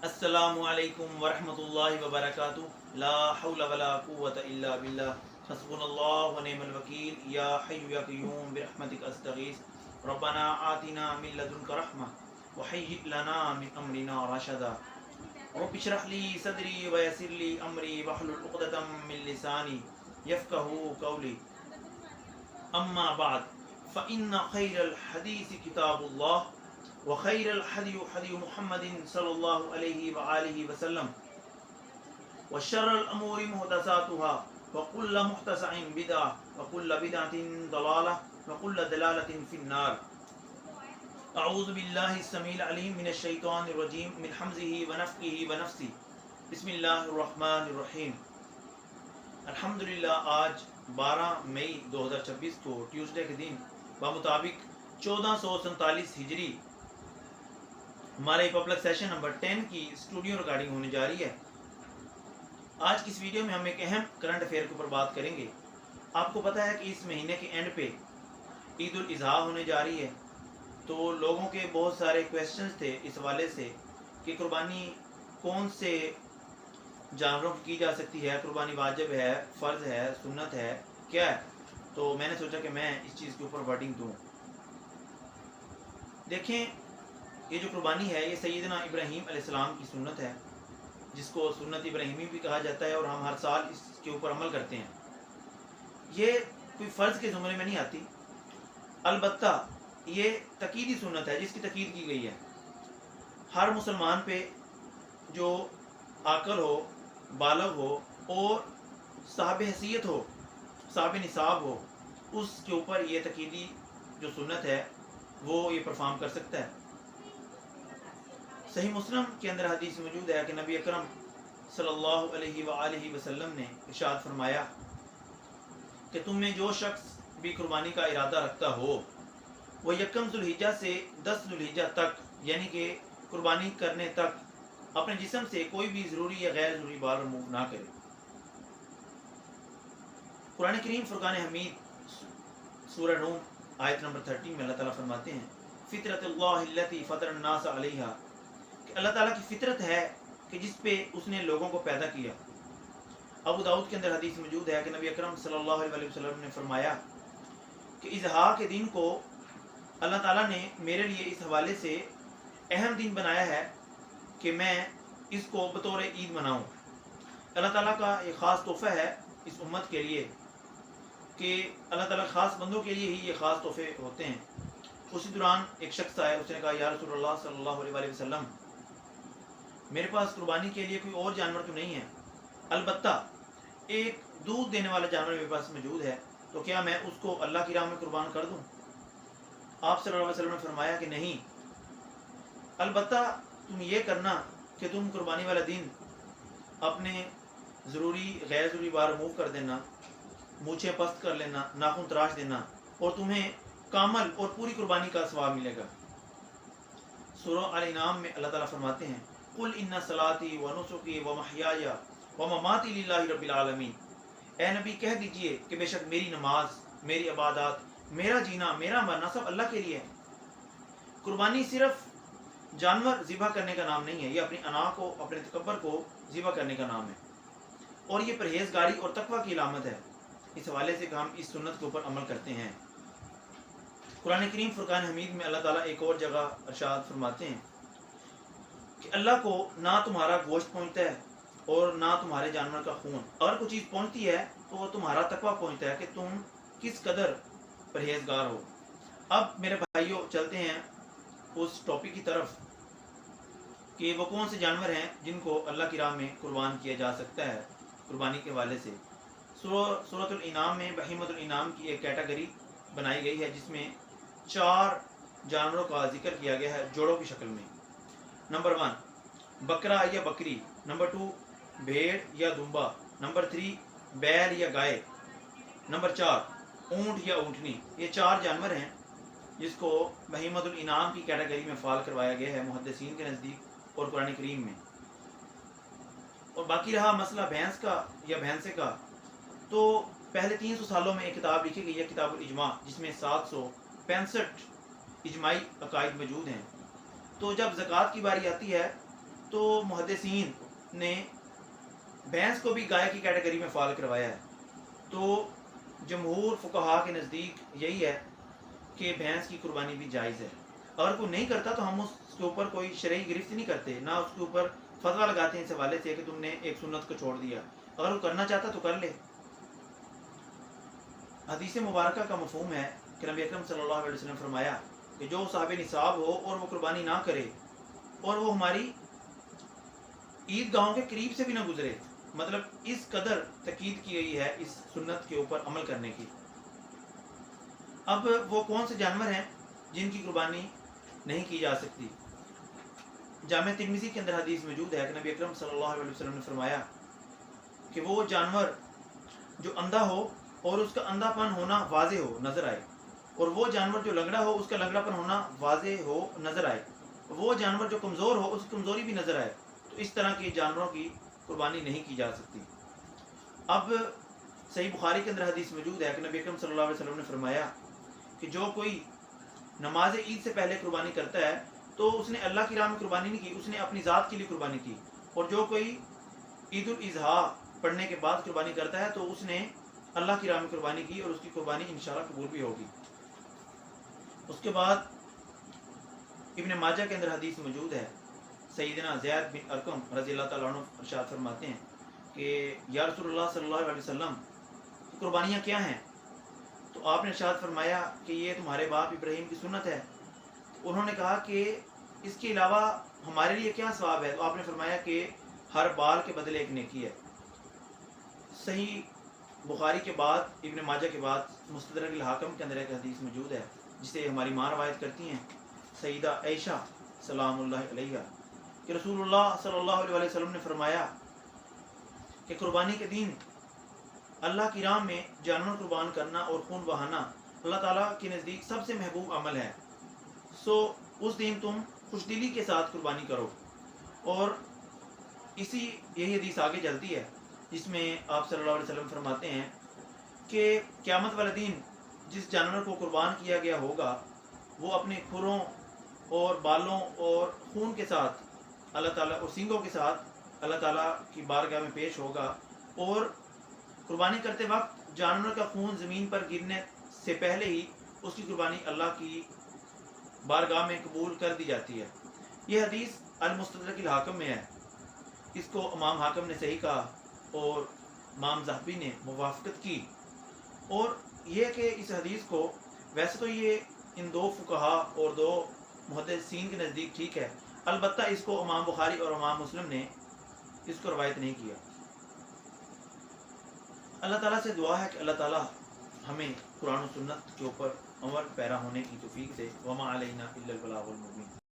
अस्सलामु अलैकुम वरहमतुल्लाहि वबरकातुहू। ला हौला वला कुव्वता इल्ला बिल्लाह। हस्बुनल्लाहु व निअमल वकील। या हय्यु या क़य्यूम बिरहमतिक अस्तगीस। रब्बना आतिना मिन लदुनका रहमा व हय्यि लना मिन अमरिना रशदा। रब्बि इश्रह ली सदरी व यस्सिर ली अमरी वहलुल उक़दतम मिन लिसानी यफ़क़हू क़ौली। अम्मा बाद फ़इन्न खैरल हदीस किताबुल्लाह व खैरल हदी हदी मुहम्मदिन सल्लल्लाहु अलैहि व आलिहि वसल्लम व शर्रल अमूरि मुहदसातुहा व कुल्लु मुहदसतिन बिदअह व कुल्लु बिदअतिन दलालह व कुल्लु दलालतिन फिन्नार। अऊज़ु बिल्लाहि समील अलीम मिनश शैतानिर रजीम मिन हम्ज़िहि व नफ़्ख़िहि व नफ़्सी। बिस्मिल्लाहिर रहमानिर रहीम। अल्हम्दुलिल्लाह, आज 12 मई 2026 को ट्यूसडे के दिन मुताबिक 1447 हिजरी हमारे पब्लिक सेशन नंबर 10 की स्टूडियो रिकॉर्डिंग होने जा रही है। आज की इस वीडियो में हम एक अहम करंट अफेयर के ऊपर बात करेंगे। आपको पता है कि इस महीने के एंड पे ईद उल अज़हा होने जा रही है, तो लोगों के बहुत सारे क्वेश्चंस थे इस हवाले से कि कुर्बानी कौन से जानवरों की जा सकती है, कुर्बानी वाजिब है, फ़र्ज़ है, सुन्नत है, क्या है। तो मैंने सोचा कि मैं इस चीज़ के ऊपर वर्डिंग दूँ। देखें, ये जो कुर्बानी है ये सैयदना इब्राहीम अलैहिस्सलाम की सुन्नत है, जिसको सुन्नत इब्राहीमी भी कहा जाता है, और हम हर साल इसके ऊपर अमल करते हैं। ये कोई फ़र्ज़ के ज़ुमरे में नहीं आती, अलबत्ता ये तकीदी सुन्नत है जिसकी तकीद की गई है। हर मुसलमान पे जो आकल हो, बालग हो और साहब हैसियत हो, साहब निसाब हो, उसके ऊपर ये तकीदी जो सुन्नत है वो ये परफॉर्म कर सकता है। सही मुस्लिम के अंदर हदीस मौजूद है कि नबी अकरम सल्लल्लाहु अलैहि व आलिहि वसल्लम ने इरशाद फरमाया कि तुम में जो शख्स भी कुर्बानी का इरादा रखता हो वो यकम ज़ुल्हिज्जा से 10 ज़ुल्हिज्जा तक, यानी कि कुर्बानी करने तक, अपने जिस्म से कोई भी ज़रूरी या गैर ज़रूरी बाल रिमूव ना करे। कुरान करीम फुरकान हमीद सूरह रूम आयत नंबर 13 में अल्लाह ताला फरमाते हैं, फ़ितरतुल्लाहिल्लती फ़तरन्नास अलैहा, कि अल्लाह ताला की फ़ितरत है कि जिस पे उसने लोगों को पैदा किया। अबू दाऊद के अंदर हदीस मौजूद है कि नबी अकरम सल्लल्लाहु अलैहि वसल्लम ने फरमाया कि इज़हा के दिन को अल्लाह ताला ने मेरे लिए इस हवाले से अहम दिन बनाया है कि मैं इसको बतौर ईद मनाऊँ। अल्लाह ताला का एक ख़ास तोहफ़ा है इस उम्मत के लिए कि अल्लाह ताला ख़ास बंदों के लिए ही ये ख़ास तोहफ़े होते हैं। उसी दौरान एक शख्स आया, उसने कहा, या रसूलल्लाह सल्लल्लाहु अलैहि वसल्लम, मेरे पास कुर्बानी के लिए कोई और जानवर तो नहीं है, अलबत्ता एक दूध देने वाला जानवर मेरे पास मौजूद है, तो क्या मैं उसको अल्लाह की राह में कुर्बान कर दूँ? आप सल्लल्लाहु अलैहि वसल्लम ने फरमाया कि नहीं, अलबत्ता तुम ये करना कि तुम कुर्बानी वाला दिन अपने ज़रूरी गैर ज़रूरी बाल रिमूव कर देना, मूछें पस्त कर लेना, नाखून तराश देना, और तुम्हें कामल और पूरी कुर्बानी का सवाब मिलेगा। सूरह अल इनाम में अल्लाह ताला फरमाते हैं, कुल इन्ना सलाती व नुसुकी व महयाया व ममाती लिल्लाहि रब्बिल आलमीन। ए नबी, कह दीजिए कि बेशक मेरी नमाज, मेरी इबादत, मेरा जीना, मेरा मरना सब अल्लाह के लिए है। कुर्बानी सिर्फ जानवर ज़िबा करने का नाम नहीं है, ये अपनी अना को, अपने तकब्बर को ज़िबा करने का नाम है, और ये परहेज़गारी और तकवा की अलामत है। इस हवाले से हम इस सुन्नत के ऊपर अमल करते हैं। कुरान करीम फुरकान हमीद में अल्लाह ताला एक और जगह इरशाद फरमाते हैं कि अल्लाह को ना तुम्हारा गोश्त पहुँचता है और ना तुम्हारे जानवर का खून। अगर कोई चीज़ पहुँचती है तो वो तुम्हारा तकवा पहुँचता है कि तुम किस कदर परहेज़गार हो। अब मेरे भाइयों, चलते हैं उस टॉपिक की तरफ कि वो कौन से जानवर हैं जिनको अल्लाह की राह में कुर्बान किया जा सकता है। कुर्बानी के वाले से सूरतुल इनाम में बहीमतुल इनाम की एक कैटेगरी बनाई गई है जिसमें 4 जानवरों का जिक्र किया गया है जोड़ों की शक्ल में। नंबर 1 बकरा या बकरी, नंबर 2 भेड़ या दुम्बा, नंबर 3 बैल या गाय, नंबर 4 ऊँट या ऊँटनी। ये 4 जानवर हैं जिसको बहीमतुल इनाम की कैटेगरी में फाल करवाया गया है मुहद्दिसीन के नज़दीक और कुरान करीम में। और बाकी रहा मसला भैंस का या भैंसे का, तो पहले 300 सालों में एक किताब लिखी गई है, किताबुल इजमा, जिसमें 765 इजमाई अकायद मौजूद हैं। तो जब ज़कात की बारी आती है تو मुहद्दिसीन ने भैंस को भी गाय की कैटेगरी में फाल करवाया है। तो जमहूर फुकहा के नज़दीक यही है कि भैंस की कुर्बानी भी जायज़ है। अगर कोई नहीं करता तो हम उसके ऊपर कोई शरई गिरफ्त नहीं करते, ना उसके ऊपर फतवा लगाते हैं इस हवाले से कि तुमने एक सुन्नत को छोड़ दिया। अगर वो करना चाहता तो कर ले। हदीस मुबारक का मफहूम है कि नबी अकरम सल्लल्लाहु अलैहि वसल्लम फरमाया कि जो साहिब निसाब हो और वो कुर्बानी ना करे और वो हमारी ईदगाहों के करीब से भी ना गुजरे, मतलब इस कदर तकीद की गई है इस सुन्नत के ऊपर अमल करने की। अब वो कौन से जानवर हैं जिनकी कुर्बानी नहीं की जा सकती? जामे तिर्मिज़ी के अंदर हदीस मौजूद है कि नबी अकरम सल्लल्लाहु अलैहि वसल्लम ने फरमाया कि वो जानवर जो अंधा हो और उसका अंधापन होना वाज़े हो, नज़र आए, और वो जानवर जो लंगड़ा हो उसका लंगड़ापन होना वाज़े हो, नज़र आए, वो जानवर जो कमज़ोर हो उसकी कमज़ोरी भी नज़र आए, तो इस तरह के जानवरों की कुर्बानी नहीं की जा सकती। अब सही बुखारी के अंदर हदीस मौजूद है कि नबी अकरम सल्लल्लाहु अलैहि वसल्लम ने फरमाया कि जो कोई नमाज ईद से पहले कुर्बानी करता है तो उसने अल्लाह की राह में कुर्बानी नहीं की, उसने अपनी ज़ात के लिए कुर्बानी की। और जो कोई ईद उल अज़हा पढ़ने के बाद कुर्बानी करता है तो उसने अल्लाह की राह में कुर्बानी की और उसकी कुर्बानी इंशाअल्लाह कबूल भी होगी। उसके बाद इब्न माजा के अंदर हदीस मौजूद है, सैयदना ज़ैद बिन अरकम रज़ियल्लाहु तआला अन्हु इरशाद फरमाते हैं कि या रसूलुल्लाह सल्लल्लाहु अलैहि वसल्लम, कुर्बानियाँ क्या हैं? तो आपने इरशाद फरमाया कि ये तुम्हारे बाप इब्राहीम की सुन्नत है। तो उन्होंने कहा कि इसके अलावा हमारे लिए क्या सवाब है? तो आपने फरमाया कि हर बाल के बदले एक नेकी है। सही बुखारी के बाद, इब्न माजा के बाद मुस्तदरक अल हाकिम के अंदर एक हदीस मौजूद है जिसे हमारी माँ रवायत करती हैं, सईदा आयशा सलामुल्लाह अलैहा, कि रसूलुल्लाह सल्लल्लाहु अलैहि वसल्लम ने फरमाया कि कुर्बानी के दिन अल्लाह की राह में जानवर कुर्बान करना और खून बहाना अल्लाह ताला के नज़दीक सबसे महबूब अमल है। सो उस दिन तुम खुशदिली के साथ कुर्बानी करो। और यही हदीस आगे चलती है जिसमें आप सल्लल्लाहु अलैहि वसल्लम फरमाते हैं कि क़यामत वाले दिन जिस जानवर को कुर्बान किया गया होगा वो अपने खुरों और बालों और खून के साथ अल्लाह ताला और सींगों के साथ अल्लाह ताला की बारगाह में पेश होगा। और कुर्बानी करते वक्त जानवर का खून ज़मीन पर गिरने से पहले ही उसकी कुर्बानी अल्लाह की बारगाह में कबूल कर दी जाती है। यह हदीस अल मुस्तदरक अल हाकिम में है। इसको इमाम हाकिम ने सही कहा और इमाम ज़हबी ने मुवाफ़क़त की। और यह कि इस हदीस को वैसे तो ये इन दो फुक़हा और दो मुहद्दिसीन के नज़दीक ठीक है, अलबत्ता इसको इमाम बुखारी और इमाम मुस्लिम ने इसको रवायत नहीं किया। अल्लाह ताला से दुआ है कि अल्लाह ताला हमें कुरान और सुन्नत के ऊपर अमल पैरा होने की तौफीक दे। वमा अलैना इल्लल बलागुल मुबीन।